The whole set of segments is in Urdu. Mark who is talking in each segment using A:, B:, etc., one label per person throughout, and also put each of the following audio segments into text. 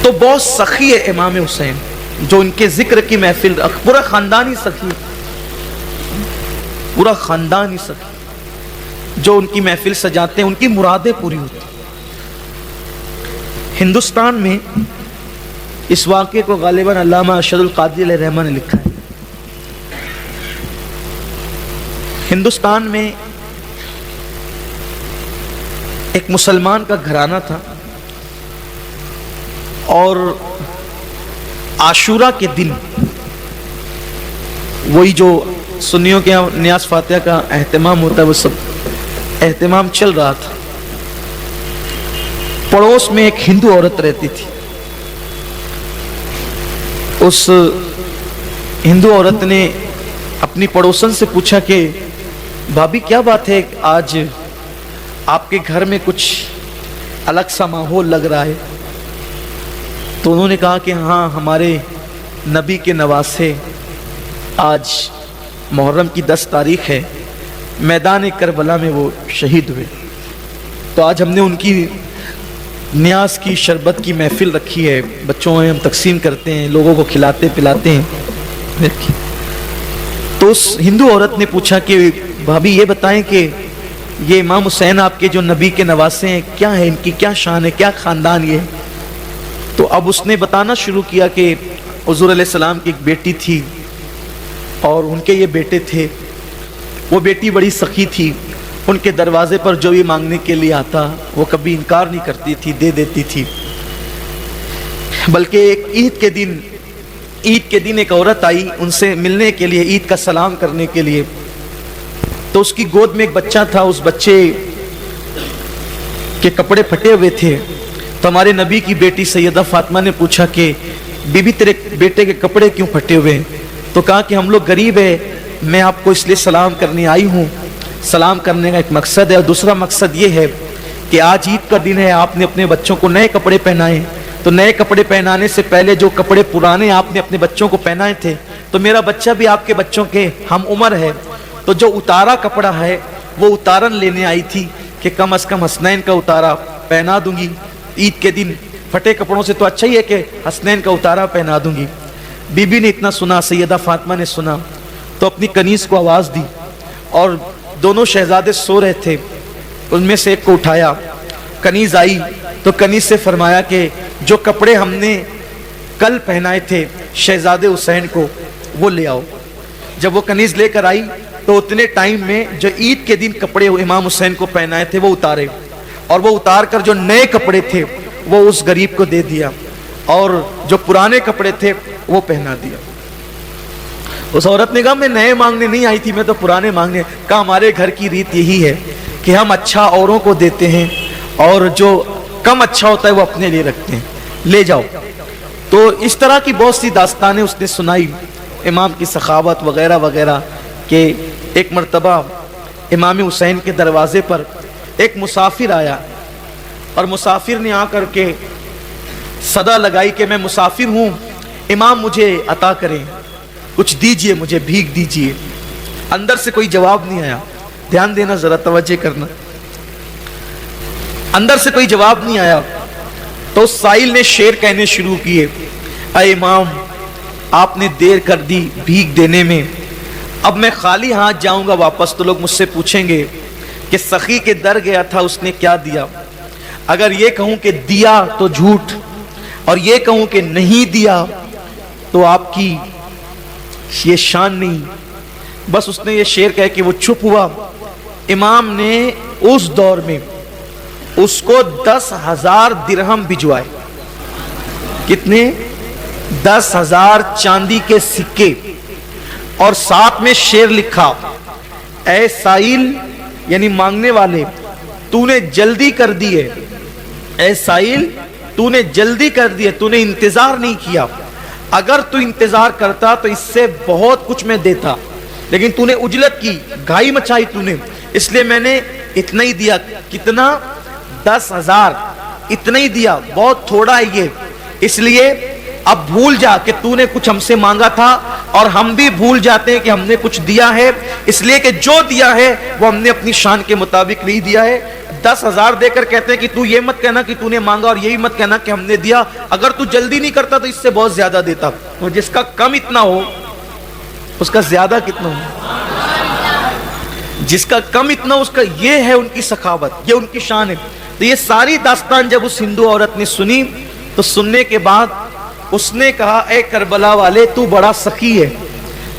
A: تو بہت سخی ہے امام حسین، جو ان کے ذکر کی محفل، پورا خاندان ہی سخی، پورا خاندان ہی سخی، جو ان کی محفل سجاتے ہیں ان کی مرادیں پوری ہوتی ہیں۔ ہندوستان میں اس واقعے کو غالباً علامہ ارشد القادری علیہ رحمہ نے لکھا ہے۔ ہندوستان میں ایک مسلمان کا گھرانہ تھا، اور عاشورہ کے دن وہی جو سنیوں کے یہاں نیاز فاتحہ کا اہتمام ہوتا ہے وہ سب اہتمام چل رہا تھا۔ پڑوس میں ایک ہندو عورت رہتی تھی۔ اس ہندو عورت نے اپنی پڑوسن سے پوچھا کہ بھابھی کیا بات ہے، آج آپ کے گھر میں کچھ الگ سا ماحول لگ رہا ہے؟ تو انہوں نے کہا کہ ہاں، ہمارے نبی کے نواسے آج محرم کی 10 تاریخ ہے، میدان کربلا میں وہ شہید ہوئے، تو آج ہم نے ان کی نیاز کی شربت کی محفل رکھی ہے، بچوں میں ہم تقسیم کرتے ہیں، لوگوں کو کھلاتے پلاتے ہیں۔ تو اس ہندو عورت نے پوچھا کہ بھابھی یہ بتائیں کہ یہ امام حسین آپ کے جو نبی کے نواسے ہیں، کیا ہے ان کی، کیا شان ہے، کیا خاندان یہ ہے؟ تو اب اس نے بتانا شروع کیا کہ حضور علیہ السلام کی ایک بیٹی تھی اور ان کے یہ بیٹے تھے، وہ بیٹی بڑی سخی تھی، ان کے دروازے پر جو بھی مانگنے کے لیے آتا وہ کبھی انکار نہیں کرتی تھی، دے دیتی تھی۔ بلکہ ایک عید کے دن ایک عورت آئی ان سے ملنے کے لیے، عید کا سلام کرنے کے لیے، تو اس کی گود میں ایک بچہ تھا، اس بچے کے کپڑے پھٹے ہوئے تھے، تو ہمارے نبی کی بیٹی سیدہ فاطمہ نے پوچھا کہ بی بی تیرے بیٹے کے کپڑے کیوں پھٹے ہوئے ہیں؟ تو کہا کہ ہم لوگ غریب ہیں، میں آپ کو اس لیے سلام کرنے آئی ہوں۔ سلام کرنے کا ایک مقصد ہے، اور دوسرا مقصد یہ ہے کہ آج عید کا دن ہے، آپ نے اپنے بچوں کو نئے کپڑے پہنائے، تو نئے کپڑے پہنانے سے پہلے جو کپڑے پرانے آپ نے اپنے بچوں کو پہنائے تھے، تو میرا بچہ بھی آپ کے بچوں کے ہم عمر ہے، تو جو اتارا کپڑا ہے وہ اتارن لینے آئی تھی کہ کم از کم حسنین کا اتارا پہنا دوں گی، عید کے دن پھٹے کپڑوں سے تو اچھا ہی ہے کہ حسنین کا اتارا پہنا دوں گی۔ بی بی نے اتنا سنا، سیدہ فاطمہ نے سنا تو اپنی کنیز کو آواز دی، اور دونوں شہزادے سو رہے تھے، ان میں سے ایک کو اٹھایا، کنیز آئی تو کنیز سے فرمایا کہ جو کپڑے ہم نے کل پہنائے تھے شہزادے حسین کو وہ لے آؤ۔ جب وہ کنیز لے کر آئی تو اتنے ٹائم میں جو عید کے دن کپڑے امام حسین کو پہنائے تھے وہ اتارے، اور وہ اتار کر جو نئے کپڑے تھے وہ اس غریب کو دے دیا، اور جو پرانے کپڑے تھے وہ پہنا دیا۔ اس عورت نے کہا میں نئے مانگنے نہیں آئی تھی، میں تو پرانے مانگنے۔ کہا ہمارے گھر کی ریت یہی ہے کہ ہم اچھا اوروں کو دیتے ہیں، اور جو کم اچھا ہوتا ہے وہ اپنے لیے رکھتے ہیں، لے جاؤ۔ تو اس طرح کی بہت سی داستانیں اس نے سنائی، امام کی سخاوت وغیرہ وغیرہ، کہ ایک مرتبہ امام حسین کے دروازے پر ایک مسافر آیا، اور مسافر نے آ کر کے صدا لگائی کہ میں مسافر ہوں، امام مجھے عطا کریں، کچھ دیجئے، مجھے بھیک دیجئے۔ اندر سے کوئی جواب نہیں آیا، دھیان دینا ذرا، توجہ کرنا، اندر سے کوئی جواب نہیں آیا۔ تو اس سائل نے شعر کہنے شروع کیے، اے امام آپ نے دیر کر دی بھیک دینے میں، اب میں خالی ہاتھ جاؤں گا واپس تو لوگ مجھ سے پوچھیں گے کہ سخی کے در گیا تھا اس نے کیا دیا۔ اگر یہ کہوں کہ دیا تو جھوٹ، اور یہ کہوں کہ نہیں دیا تو آپ کی یہ شان نہیں۔ بس اس نے یہ شعر کہہ کہ وہ چپ ہوا۔ امام نے اس دور میں اس کو 10,000 درہم بھجوائے۔ کتنے؟ 10,000 چاندی کے سکے، اور ساتھ میں شعر لکھا، اے سائل یعنی مانگنے والے تو نے جلدی کر دی ہے، اے سائل تو نے جلدی کر دی ہے، تو نے انتظار نہیں کیا، اگر تو انتظار کرتا تو اس سے بہت کچھ میں دیتا، لیکن تو نے عجلت کی، گھائی مچائی تو نے، اس لیے میں نے اتنا ہی دیا۔ کتنا؟ 10,000، اتنا ہی دیا، بہت تھوڑا ہے یہ، اس لیے اب بھول جا کہ تو نے کچھ ہم سے مانگا تھا، اور ہم بھی بھول جاتے ہیں کہ ہم نے کچھ دیا ہے، اس لیے کہ جو دیا ہے وہ ہم نے اپنی شان کے مطابق نہیں دیا ہے، 10,000 دے کر کہتے ہیں کہ تو یہ مت کہنا کہ تو نے مانگا اور یہی مت کہنا کہ ہم نے دیا، اگر تو جلدی نہیں کرتا تو اس سے بہت زیادہ دیتا. اور جس کا کم اتنا ہو اس کا زیادہ کتنا ہو، جس کا کم اتنا اس کا، یہ ہے ان کی سخاوت، یہ ان کی شان ہے. تو یہ ساری داستان جب اس ہندو عورت نے سنی تو سننے کے بعد اس نے کہا اے کربلا والے تو بڑا سخی ہے،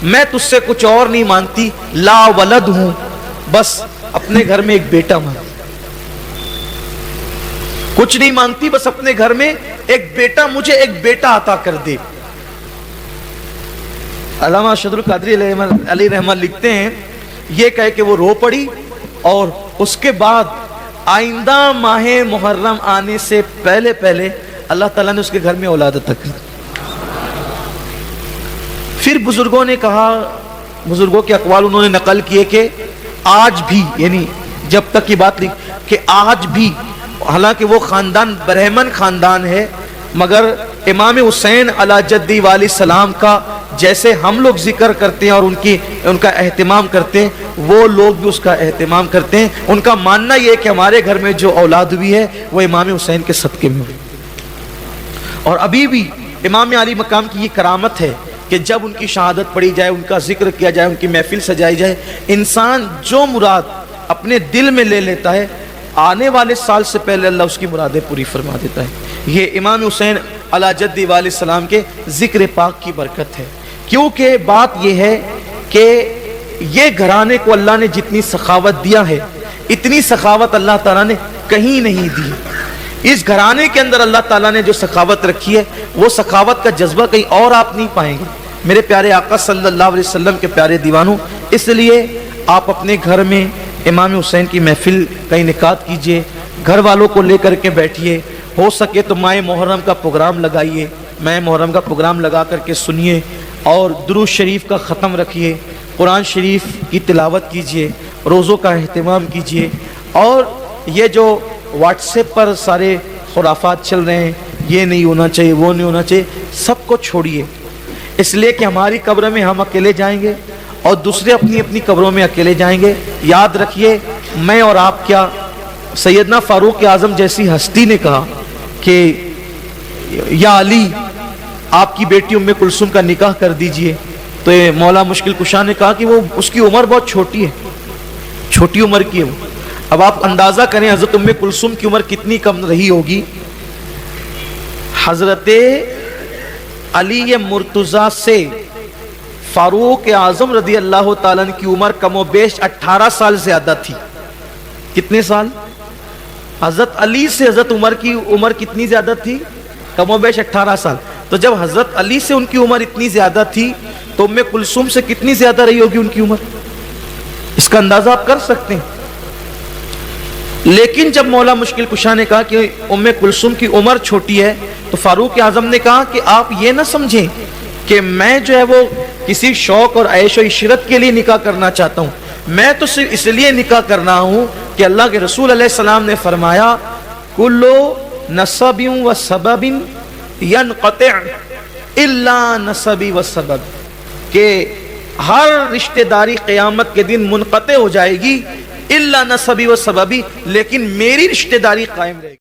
A: میں تجھ سے کچھ اور نہیں مانگتی، لا ولد ہوں، بس اپنے گھر میں ایک بیٹا مانگتی، کچھ نہیں مانگتی، بس اپنے گھر میں ایک بیٹا، مجھے ایک بیٹا عطا کر دے. علامہ ارشد القادری علیہ رحمہ لکھتے ہیں یہ کہہ کہ وہ رو پڑی اور اس کے بعد آئندہ ماہ محرم آنے سے پہلے پہلے اللہ تعالیٰ نے اس کے گھر میں اولاد عطا کر دی. پھر بزرگوں نے کہا، بزرگوں کے اقوال انہوں نے نقل کیے کہ آج بھی، یعنی جب تک یہ بات لکھی کہ آج بھی، حالانکہ وہ خاندان برہمن خاندان ہے، مگر امام حسین علی جدی علیہ السلام کا جیسے ہم لوگ ذکر کرتے ہیں اور ان کا اہتمام کرتے ہیں، وہ لوگ بھی اس کا اہتمام کرتے ہیں. ان کا ماننا یہ ہے کہ ہمارے گھر میں جو اولاد ہوئی ہے وہ امام حسین کے صدقے میں ہوئی. اور ابھی بھی امام علی مقام کی یہ کرامت ہے کہ جب ان کی شہادت پڑھی جائے، ان کا ذکر کیا جائے، ان کی محفل سجائی جائے، انسان جو مراد اپنے دل میں لے لیتا ہے آنے والے سال سے پہلے اللہ اس کی مرادیں پوری فرما دیتا ہے. یہ امام حسین علی جدی علیہ السلام کے ذکر پاک کی برکت ہے. کیونکہ بات یہ ہے کہ یہ گھرانے کو اللہ نے جتنی سخاوت دیا ہے اتنی سخاوت اللہ تعالیٰ نے کہیں نہیں دی. اس گھرانے کے اندر اللہ تعالیٰ نے جو سخاوت رکھی ہے وہ سخاوت کا جذبہ کہیں اور آپ نہیں پائیں گے. میرے پیارے آقا صلی اللہ علیہ وسلم کے پیارے دیوانوں، اس لیے آپ اپنے گھر میں امام حسین کی محفل کا انعقاد کیجئے، گھر والوں کو لے کر کے بیٹھیے، ہو سکے تو ماہ محرم کا پروگرام لگائیے، ماہ محرم کا پروگرام لگا کر کے سنیے اور درود شریف کا ختم رکھیے، قرآن شریف کی تلاوت کیجئے، روزوں کا اہتمام کیجئے. اور یہ جو واٹس ایپ پر سارے خرافات چل رہے ہیں، یہ نہیں ہونا چاہیے، وہ نہیں ہونا چاہیے، سب کو چھوڑیے. اس لیے کہ ہماری قبر میں ہم اکیلے جائیں گے اور دوسرے اپنی اپنی قبروں میں اکیلے جائیں گے. یاد رکھیے، میں اور آپ کیا، سیدنا فاروق اعظم جیسی ہستی نے کہا کہ یا علی آپ کی بیٹی ام کلثوم کا نکاح کر دیجئے، تو مولا مشکل کشا نے کہا کہ وہ اس کی عمر بہت چھوٹی ہے، چھوٹی عمر کی ہے وہ. اب آپ اندازہ کریں حضرت ام کلثوم کی عمر کتنی کم رہی ہوگی. حضرت علی مرتضیٰ سے فاروق اعظم رضی اللہ تعالیٰ عنہ کی عمر کم و بیش 18 سال زیادہ تھی. کتنے سال؟ حضرت علی سے حضرت عمر کی عمر کتنی زیادہ تھی؟ کم و بیش 18 سال. تو جب حضرت علی سے ان کی عمر اتنی زیادہ تھی تو ام کلثوم سے کتنی زیادہ رہی ہوگی ان کی عمر؟ اس کا اندازہ آپ کر سکتے ہیں. لیکن جب مولا مشکل کشا نے کہا کہ ام کلثوم کی عمر چھوٹی ہے تو فاروق اعظم نے کہا کہ آپ یہ نہ سمجھیں کہ میں جو ہے وہ کسی شوق اور عیش و عشرت کے لیے نکاح کرنا چاہتا ہوں، میں تو صرف اس لیے نکاح کرنا ہوں کہ اللہ کے رسول علیہ السلام نے فرمایا کلو نسب و سبب ینقطع الا نسبی و سبب، کہ ہر رشتہ داری قیامت کے دن منقطع ہو جائے گی الا نسبی و سببی، لیکن میری رشتہ داری قائم رہے گی.